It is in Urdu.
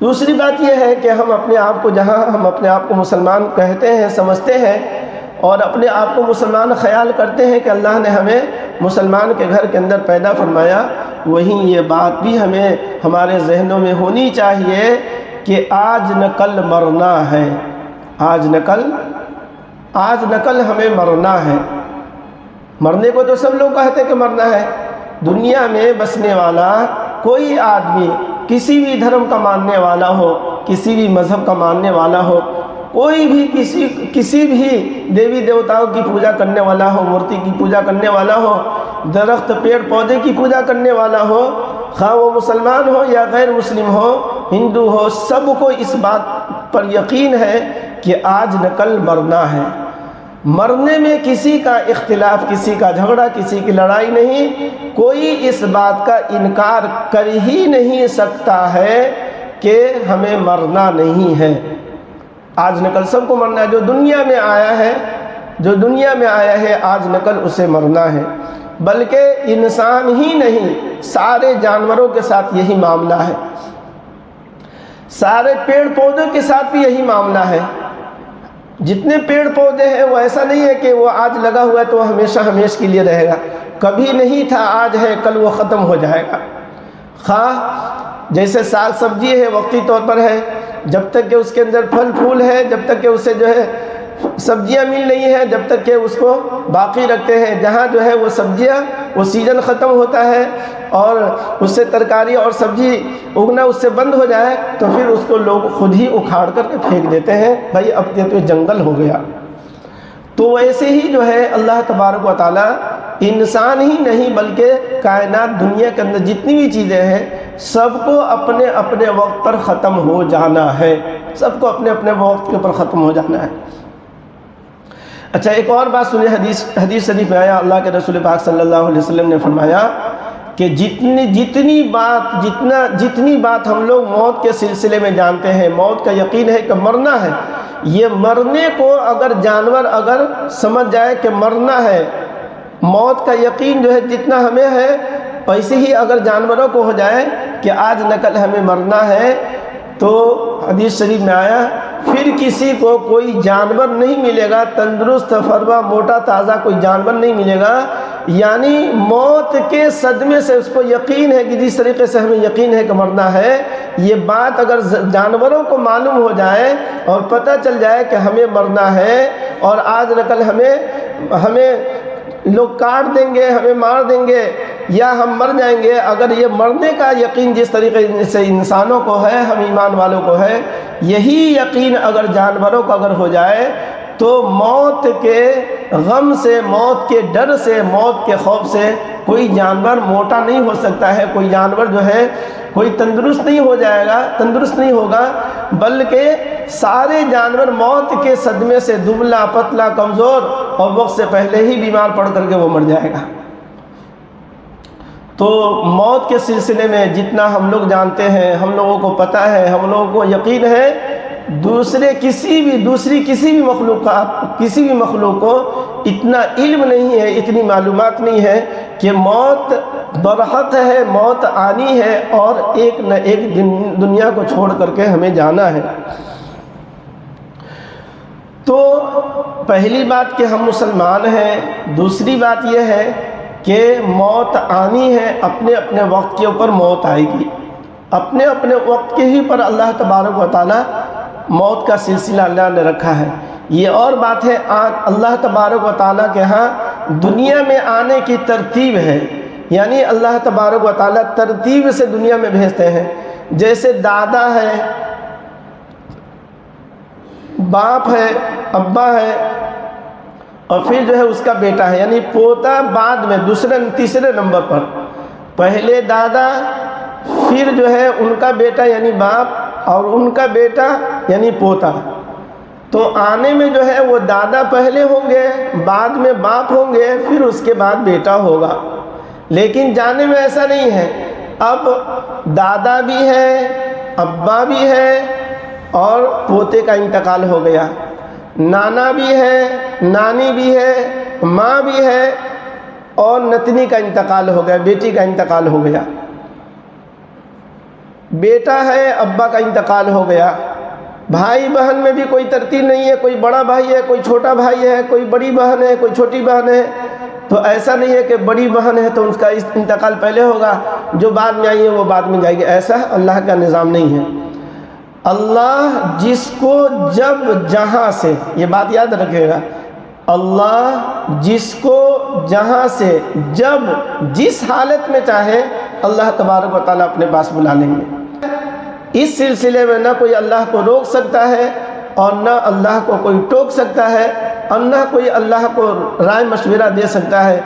دوسری بات یہ ہے کہ ہم اپنے آپ کو جہاں ہم اپنے آپ کو مسلمان کہتے ہیں سمجھتے ہیں اور اپنے آپ کو مسلمان خیال کرتے ہیں کہ اللہ نے ہمیں مسلمان کے گھر کے اندر پیدا فرمایا، وہیں یہ بات بھی ہمیں ہمارے ذہنوں میں ہونی چاہیے کہ آج نہ کل مرنا ہے، آج نہ کل ہمیں مرنا ہے۔ مرنے کو تو سب لوگ کہتے ہیں کہ مرنا ہے۔ دنیا میں بسنے والا کوئی آدمی کسی بھی دھرم کا ماننے والا ہو، کسی بھی مذہب کا ماننے والا ہو، کوئی بھی کسی بھی دیوی دیوتاؤں کی پوجا کرنے والا ہو، مورتی کی پوجا کرنے والا ہو، درخت پیڑ پودے کی پوجا کرنے والا ہو، خواہ وہ مسلمان ہو یا غیر مسلم ہو، ہندو ہو، سب کو اس بات پر یقین ہے کہ آج نہ کل مرنا ہے۔ مرنے میں کسی کا اختلاف، کسی کا جھگڑا، کسی کی لڑائی نہیں، کوئی اس بات کا انکار کر ہی نہیں سکتا ہے کہ ہمیں مرنا نہیں ہے۔ آج نہ کل سب کو مرنا ہے۔ جو دنیا میں آیا ہے آج نہ کل اسے مرنا ہے۔ بلکہ انسان ہی نہیں، سارے جانوروں کے ساتھ یہی معاملہ ہے، سارے پیڑ پودوں کے ساتھ بھی یہی معاملہ ہے۔ جتنے پیڑ پودے ہیں وہ ایسا نہیں ہے کہ وہ آج لگا ہوا ہے تو وہ ہمیشہ کے لیے رہے گا، کبھی نہیں تھا، آج ہے، کل وہ ختم ہو جائے گا۔ خواہ جیسے ساگ سبزی ہے، وقتی طور پر ہے، جب تک کہ اس کے اندر پھل پھول ہے، جب تک کہ اسے جو ہے سبزیاں مل رہی ہیں، جب تک کہ اس کو باقی رکھتے ہیں، جہاں جو ہے وہ سبزیاں وہ سیزن ختم ہوتا ہے اور اس سے ترکاری اور سبزی اگنا اس سے بند ہو جائے تو پھر اس کو لوگ خود ہی اکھاڑ کر کے پھینک دیتے ہیں، بھائی اب یہ تو جنگل ہو گیا۔ تو ویسے ہی جو ہے اللہ تبارک و تعالیٰ انسان ہی نہیں بلکہ کائنات دنیا کے اندر جتنی بھی چیزیں ہیں سب کو اپنے اپنے وقت پر ختم ہو جانا ہے، سب کو اپنے اپنے وقت کے اوپر ختم ہو جانا ہے۔ اچھا ایک اور بات سنیں، حدیث شریف میں آیا، اللہ کے رسول پاک صلی اللہ علیہ وسلم نے فرمایا کہ جتنی بات ہم لوگ موت کے سلسلے میں جانتے ہیں، موت کا یقین ہے کہ مرنا ہے، یہ مرنے کو اگر جانور سمجھ جائے کہ مرنا ہے، موت کا یقین جو ہے جتنا ہمیں ہے ویسے ہی اگر جانوروں کو ہو جائے کہ آج نہ کل ہمیں مرنا ہے، تو حدیث شریف میں آیا پھر کسی کو کوئی جانور نہیں ملے گا، تندرست فرما موٹا تازہ کوئی جانور نہیں ملے گا، یعنی موت کے صدمے سے اس کو یقین ہے کہ جس طریقے سے ہمیں یقین ہے کہ مرنا ہے، یہ بات اگر جانوروں کو معلوم ہو جائے اور پتہ چل جائے کہ ہمیں مرنا ہے اور آج نہ کل ہمیں لوگ کاٹ دیں گے، ہمیں مار دیں گے یا ہم مر جائیں گے، اگر یہ مرنے کا یقین جس طریقے سے انسانوں کو ہے، ہم ایمان والوں کو ہے، یہی یقین اگر جانوروں کو اگر ہو جائے تو موت کے غم سے، موت کے ڈر سے، موت کے خوف سے کوئی جانور موٹا نہیں ہو سکتا ہے، کوئی جانور جو ہے کوئی تندرست نہیں ہوگا، بلکہ سارے جانور موت کے صدمے سے دبلا پتلا کمزور اور وقت سے پہلے ہی بیمار پڑ کر کے وہ مر جائے گا۔ تو موت کے سلسلے میں جتنا ہم لوگ جانتے ہیں، ہم لوگوں کو پتہ ہے، ہم لوگوں کو یقین ہے، دوسری کسی بھی مخلوق کو اتنا علم نہیں ہے، اتنی معلومات نہیں ہے کہ موت برحق ہے، موت آنی ہے اور ایک نہ ایک دن دنیا کو چھوڑ کر کے ہمیں جانا ہے۔ تو پہلی بات کہ ہم مسلمان ہیں، دوسری بات یہ ہے کہ موت آنی ہے، اپنے اپنے وقت کے اوپر موت آئے گی، اپنے اپنے وقت کے ہی پر اللہ تبارک و تعالیٰ موت کا سلسلہ اللہ نے رکھا ہے۔ یہ اور بات ہے، اللہ تبارک و تعالیٰ کے ہاں دنیا میں آنے کی ترتیب ہے، یعنی اللہ تبارک و تعالیٰ ترتیب سے دنیا میں بھیجتے ہیں، جیسے دادا ہے، باپ ہے، ابا ہے اور پھر جو ہے اس کا بیٹا ہے، یعنی پوتا بعد میں تیسرے نمبر پر، پہلے دادا، پھر جو ہے ان کا بیٹا یعنی باپ اور ان کا بیٹا یعنی پوتا۔ تو آنے میں جو ہے وہ دادا پہلے ہوں گے، بعد میں باپ ہوں گے، پھر اس کے بعد بیٹا ہوگا۔ لیکن جانے میں ایسا نہیں ہے، اب دادا بھی ہے، ابا بھی ہے اور پوتے کا انتقال ہو گیا، نانا بھی ہے، نانی بھی ہے، ماں بھی ہے اور نتنی کا انتقال ہو گیا، بیٹی کا انتقال ہو گیا۔ بیٹا ہے ابا کا انتقال ہو گیا، بھائی بہن میں بھی کوئی ترتیب نہیں ہے، کوئی بڑا بھائی ہے کوئی چھوٹا بھائی ہے، کوئی بڑی بہن ہے کوئی چھوٹی بہن ہے، تو ایسا نہیں ہے کہ بڑی بہن ہے تو اس کا انتقال پہلے ہوگا، جو بعد میں آئی ہے وہ بعد میں جائے گی، ایسا اللہ کا نظام نہیں ہے۔ اللہ جس کو جب جہاں سے، یہ بات یاد رکھے گا، اللہ جس کو جہاں سے جب جس حالت میں چاہے اللہ تبارک و تعالیٰ اپنے پاس بلا لیں گے۔ اس سلسلے میں نہ کوئی اللہ کو روک سکتا ہے اور نہ اللہ کو کوئی ٹوک سکتا ہے اور نہ کوئی اللہ کو رائے مشورہ دے سکتا ہے